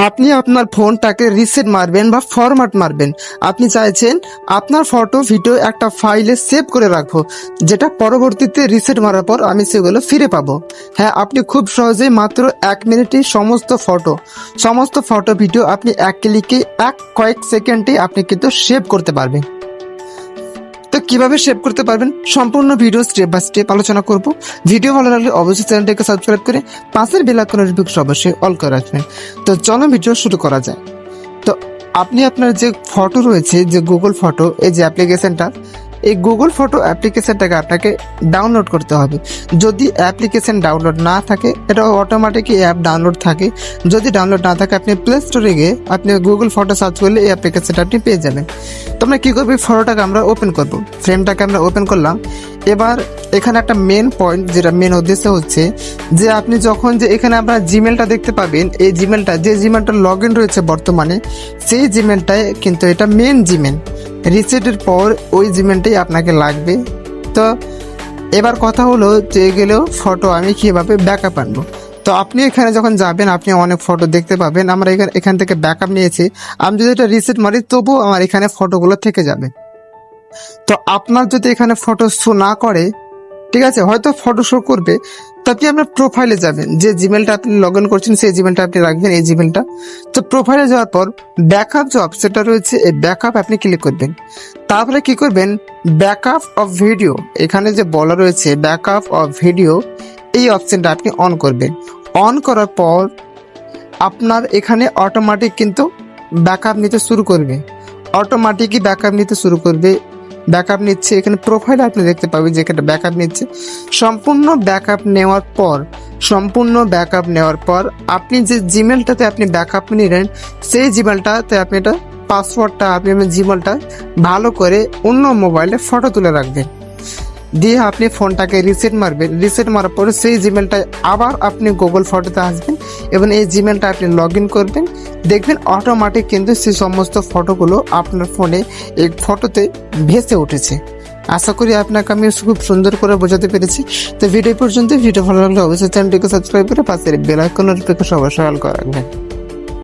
আপনি আপনার ফোনটাকে রিসেট মারবেন বা ফরম্যাট মারবেন। আপনি চাইছেন আপনার ফটো ভিডিও একটা ফাইলে সেভ করে রাখবো, যেটা পরবর্তীতে রিসেট মারার পর আমি সেগুলো ফিরে পাবো। হ্যাঁ, আপনি খুব সহজেই মাত্র 1 মিনিটে সমস্ত ফটো ভিডিও আপনি এক ক্লিকে কয়েক সেকেন্ডে আপনি কিন্তু সেভ করতে পারবেন। তো কিভাবে সেভ করতে পারবেন সম্পূর্ণ ভিডিও স্টেপ বাই স্টেপ আলোচনা করব। ভিডিও ভালো লাগলে অবশ্যই চ্যানেলটাকে সাবস্ক্রাইব করে পাশের বেল আইকনের নোটিফিকেশন অবশ্যই অল করে রাখবেন। তো চলো ভিডিও শুরু করা যায়। তো আপনি আপনার যে ফটো রয়েছে, যে গুগল ফটো, এই যে অ্যাপ্লিকেশনটা, এই গুগল ফটো অ্যাপ্লিকেশনটাকে আপনাকে ডাউনলোড করতে হবে। যদি অ্যাপ্লিকেশন ডাউনলোড না থাকে, এটা অটোমেটিকই অ্যাপ ডাউনলোড থাকে। যদি ডাউনলোড না থাকে, আপনি প্লে স্টোরে গিয়ে আপনি গুগল ফটো সার্চ করলে এই অ্যাপ্লিকেশনটা আপনি পেয়ে যাবেন। তো আমরা কী করবো, ফটোটাকে আমরা ওপেন করব, ফ্রেমটাকে আমরা ওপেন করলাম। এবার এখানে একটা মেন পয়েন্ট, যেটা মেন উদ্দেশ্য হচ্ছে যে আপনি যখন যে এখানে আপনার জিমেলটা দেখতে পাবেন, এই জিমেলটা, যে জিমেলটা লগ ইন রয়েছে বর্তমানে, সেই জিমেলটাই কিন্তু এটা মেন জিমেল। রিসেটের পর ওই জিমেলটাই আপনাকে লাগবে। তো এবার কথা হলো যে গেলেও ফটো আমি কীভাবে ব্যাকআপ আনবো। তো আপনি এখানে যখন যাবেন, আপনি অনেক ফটো দেখতে পাবেন। আমরা এখান থেকে ব্যাকআপ নিয়েছি। আমি যদি এটা রিসেট মারি, তবুও আমার এখানে ফটোগুলো থেকে যাবে। তো আপনার যদি এখানে ফটো শো না করে, ঠিক আছে, হয়তো ফটো শো করবে, তো আপনি আপনার প্রোফাইলে যাবেন। যে জিমেলটা আপনি লগ ইন করছেন সেই জিমেলটা আপনি রাখবেন, এই জিমেলটা। তো প্রোফাইলে যাওয়ার পর ব্যাকআপ যে অপশনটা রয়েছে, এই ব্যাকআপ আপনি ক্লিক করবেন। তারপরে কি করবেন, ব্যাকআপ অফ ভিডিও, এখানে যে বলা রয়েছে ব্যাকআপ অফ ভিডিও, এই অপশনটা আপনি অন করবেন। অন করার পর আপনার এখানে অটোমেটিক কিন্তু ব্যাকআপ নিতে শুরু করবে, অটোমেটিকই ব্যাকআপ নিতে শুরু করবে। ব্যাকআপ নিচ্ছে, এখানে প্রোফাইলে আপনি দেখতে পাবেন যে এখানে ব্যাকআপ নিচ্ছে। সম্পূর্ণ ব্যাকআপ নেওয়ার পর আপনি যে জিমেলটাতে আপনি ব্যাকআপ নিলেন, সেই জিমেলটাতে আপনি এটা পাসওয়ার্ডটা, আপনি জিমেলটা ভালো করে অন্য মোবাইলে ফটো তুলে রাখবেন। দিয়ে আপনি ফোনটাকে রিসেট মারবেন। রিসেট মারার পরে সেই জিমেলটায় আবার আপনি গুগল ফটোতে আসবেন এবং এই জিমেলটা আপনি লগ ইন করবেন। দেখবেন অটোমেটিক কিন্তু সেই সমস্ত ফটোগুলো আপনার ফোনে এই ফটোতে ভেসে উঠেছে। আশা করি আপনাকে আমি খুব সুন্দর করে বোঝাতে পেরেছি। তো ভিডিও পর্যন্ত, ভিডিও ভালো লাগলে অবশ্যই চ্যানেলটিকে সাবস্ক্রাইব করে পাশের বেল আইকনের নোটিফিকেশন অবশ্যই অল করে রাখবেন।